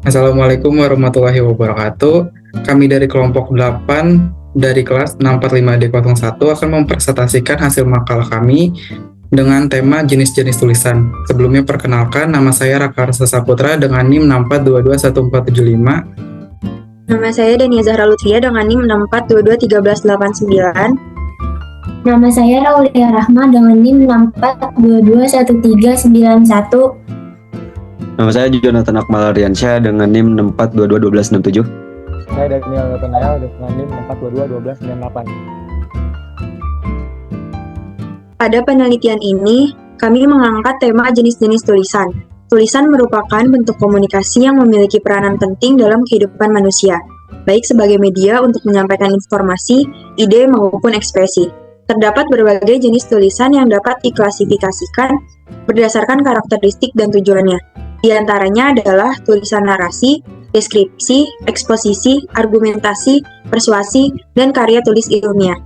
Assalamualaikum warahmatullahi wabarakatuh. Kami dari kelompok 8 dari kelas 645D01 akan mempresentasikan hasil makalah kami dengan tema jenis-jenis tulisan. Sebelumnya perkenalkan, nama saya Raka Arsa Saputra dengan NIM 64221475. Nama saya Dania Zahra Lutfia dengan NIM 64221389. Nama saya Raulia Rahma dengan NIM 64221391. Nama saya Jonathan Akmal Ardiansyah dengan NIM 64221267. Saya Daniel Nathanael dengan NIM 4221298. Pada penelitian ini, kami mengangkat tema jenis-jenis tulisan. Tulisan merupakan bentuk komunikasi yang memiliki peranan penting dalam kehidupan manusia, baik sebagai media untuk menyampaikan informasi, ide, maupun ekspresi. Terdapat berbagai jenis tulisan yang dapat diklasifikasikan berdasarkan karakteristik dan tujuannya. Di antaranya adalah tulisan narasi, deskripsi, eksposisi, argumentasi, persuasi, dan karya tulis ilmiah.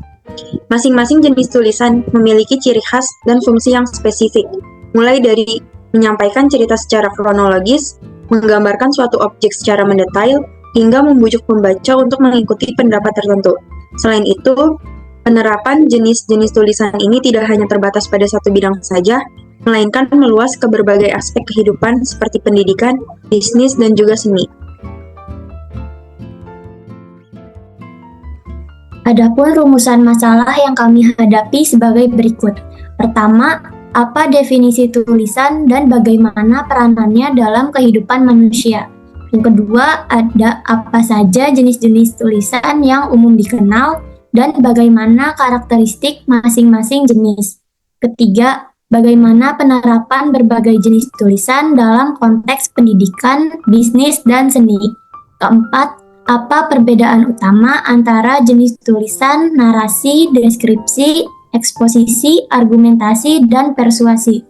Masing-masing jenis tulisan memiliki ciri khas dan fungsi yang spesifik, mulai dari menyampaikan cerita secara kronologis, menggambarkan suatu objek secara mendetail, hingga membujuk pembaca untuk mengikuti pendapat tertentu. Selain itu, penerapan jenis-jenis tulisan ini tidak hanya terbatas pada satu bidang saja, melainkan meluas ke berbagai aspek kehidupan seperti pendidikan, bisnis, dan juga seni. Adapun rumusan masalah yang kami hadapi sebagai berikut. Pertama, apa definisi tulisan dan bagaimana peranannya dalam kehidupan manusia? Yang kedua, ada apa saja jenis-jenis tulisan yang umum dikenal dan bagaimana karakteristik masing-masing jenis. Ketiga, bagaimana penerapan berbagai jenis tulisan dalam konteks pendidikan, bisnis, dan seni. Keempat, apa perbedaan utama antara jenis tulisan, narasi, deskripsi, eksposisi, argumentasi, dan persuasi.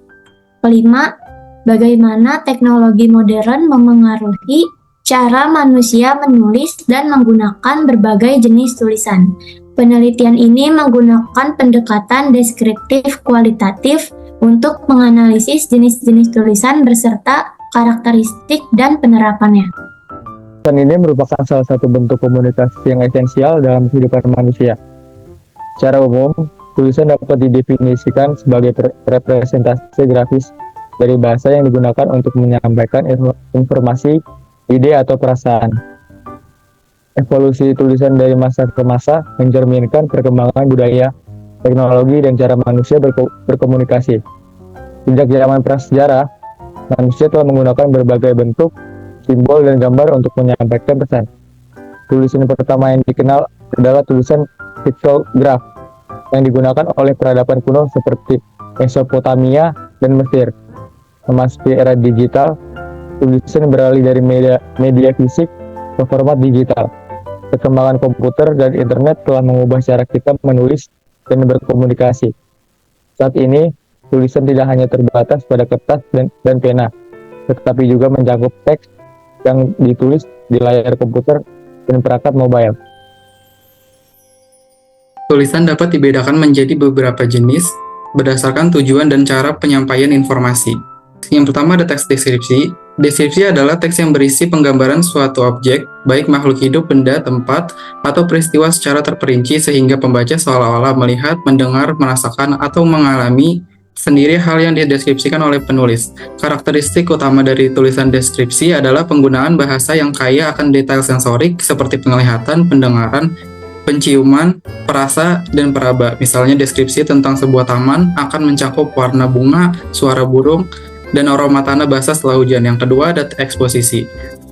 Kelima, bagaimana teknologi modern memengaruhi cara manusia menulis dan menggunakan berbagai jenis tulisan. Penelitian ini menggunakan pendekatan deskriptif kualitatif untuk menganalisis jenis-jenis tulisan beserta karakteristik dan penerapannya. Tulisan ini merupakan salah satu bentuk komunikasi yang esensial dalam kehidupan manusia. Secara umum, tulisan dapat didefinisikan sebagai representasi grafis dari bahasa yang digunakan untuk menyampaikan informasi, ide, atau perasaan. Evolusi tulisan dari masa ke masa mencerminkan perkembangan budaya, teknologi, dan cara manusia berkomunikasi. Sejak zaman prasejarah, manusia telah menggunakan berbagai bentuk, simbol, dan gambar untuk menyampaikan pesan. Tulisan pertama yang dikenal adalah tulisan piktograf yang digunakan oleh peradaban kuno seperti Mesopotamia dan Mesir. Memasuki era digital, tulisan beralih dari media fisik ke format digital. Perkembangan komputer dan internet telah mengubah cara kita menulis dan berkomunikasi. Saat ini, tulisan tidak hanya terbatas pada kertas dan pena, tetapi juga mencakup teks yang ditulis di layar komputer dan perangkat mobile. Tulisan dapat dibedakan menjadi beberapa jenis berdasarkan tujuan dan cara penyampaian informasi. Yang pertama ada teks deskripsi. Deskripsi adalah teks yang berisi penggambaran suatu objek, baik makhluk hidup, benda, tempat, atau peristiwa secara terperinci sehingga pembaca seolah-olah melihat, mendengar, merasakan, atau mengalami sendiri hal yang dideskripsikan oleh penulis. Karakteristik utama dari tulisan deskripsi adalah penggunaan bahasa yang kaya akan detail sensorik seperti penglihatan, pendengaran, penciuman, perasa, dan peraba. Misalnya deskripsi tentang sebuah taman akan mencakup warna bunga, suara burung, dan aroma tanah basah setelah hujan. Yang kedua ada eksposisi.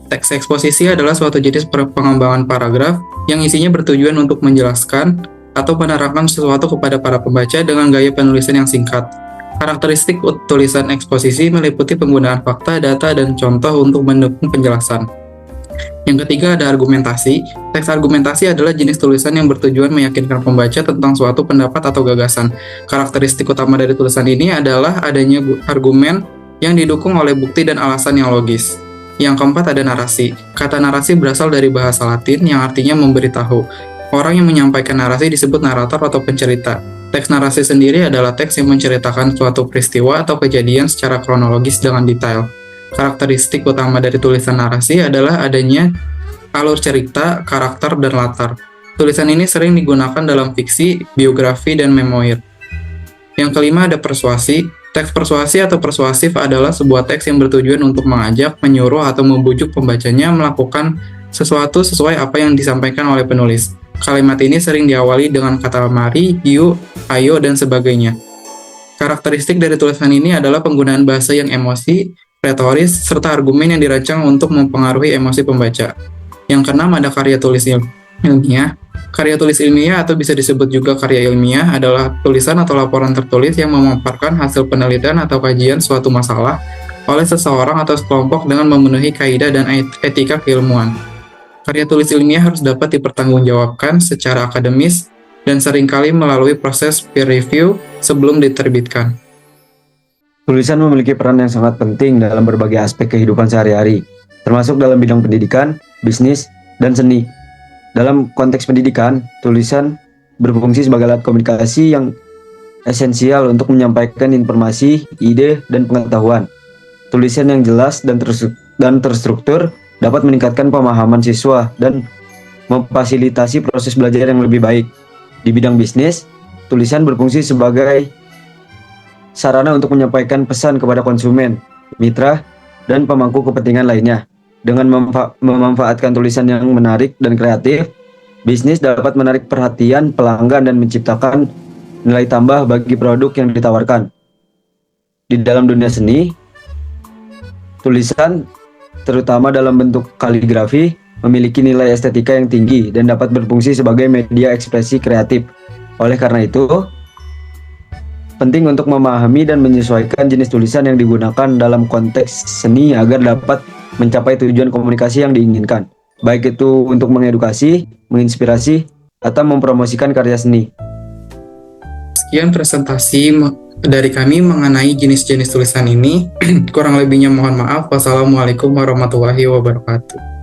Teks eksposisi adalah suatu jenis pengembangan paragraf yang isinya bertujuan untuk menjelaskan atau menerangkan sesuatu kepada para pembaca dengan gaya penulisan yang singkat. Karakteristik tulisan eksposisi meliputi penggunaan fakta, data, dan contoh untuk mendukung penjelasan. Yang ketiga ada argumentasi. Teks argumentasi adalah jenis tulisan yang bertujuan meyakinkan pembaca tentang suatu pendapat atau gagasan. Karakteristik utama dari tulisan ini adalah adanya argumen yang didukung oleh bukti dan alasan yang logis. Yang keempat ada narasi. Kata narasi berasal dari bahasa Latin yang artinya memberitahu. Orang yang menyampaikan narasi disebut narator atau pencerita. Teks narasi sendiri adalah teks yang menceritakan suatu peristiwa atau kejadian secara kronologis dengan detail. Karakteristik utama dari tulisan narasi adalah adanya alur cerita, karakter, dan latar. Tulisan ini sering digunakan dalam fiksi, biografi, dan memoir. Yang kelima ada persuasi. Teks persuasi atau persuasif adalah sebuah teks yang bertujuan untuk mengajak, menyuruh, atau membujuk pembacanya melakukan sesuatu sesuai apa yang disampaikan oleh penulis. Kalimat ini sering diawali dengan kata mari, yuk, ayo, dan sebagainya. Karakteristik dari tulisan ini adalah penggunaan bahasa yang emosi, retoris, serta argumen yang dirancang untuk mempengaruhi emosi pembaca. Yang keenam ada karya tulis ilmiah. Karya tulis ilmiah atau bisa disebut juga karya ilmiah adalah tulisan atau laporan tertulis yang memaparkan hasil penelitian atau kajian suatu masalah oleh seseorang atau sekelompok dengan memenuhi kaidah dan etika keilmuan. Karya tulis ilmiah harus dapat dipertanggungjawabkan secara akademis dan seringkali melalui proses peer review sebelum diterbitkan. Tulisan memiliki peran yang sangat penting dalam berbagai aspek kehidupan sehari-hari, termasuk dalam bidang pendidikan, bisnis, dan seni. Dalam konteks pendidikan, tulisan berfungsi sebagai alat komunikasi yang esensial untuk menyampaikan informasi, ide, dan pengetahuan. Tulisan yang jelas dan terstruktur dapat meningkatkan pemahaman siswa dan memfasilitasi proses belajar yang lebih baik. Di bidang bisnis, tulisan berfungsi sebagai sarana untuk menyampaikan pesan kepada konsumen, mitra, dan pemangku kepentingan lainnya. Dengan memanfaatkan tulisan yang menarik dan kreatif, bisnis dapat menarik perhatian pelanggan dan menciptakan nilai tambah bagi produk yang ditawarkan. Di dalam dunia seni, tulisan, terutama dalam bentuk kaligrafi, memiliki nilai estetika yang tinggi dan dapat berfungsi sebagai media ekspresi kreatif. Oleh karena itu, penting untuk memahami dan menyesuaikan jenis tulisan yang digunakan dalam konteks seni agar dapat mencapai tujuan komunikasi yang diinginkan, baik itu untuk mengedukasi, menginspirasi, atau mempromosikan karya seni. Sekian presentasi dari kami mengenai jenis-jenis tulisan ini. Kurang lebihnya mohon maaf. Wassalamualaikum warahmatullahi wabarakatuh.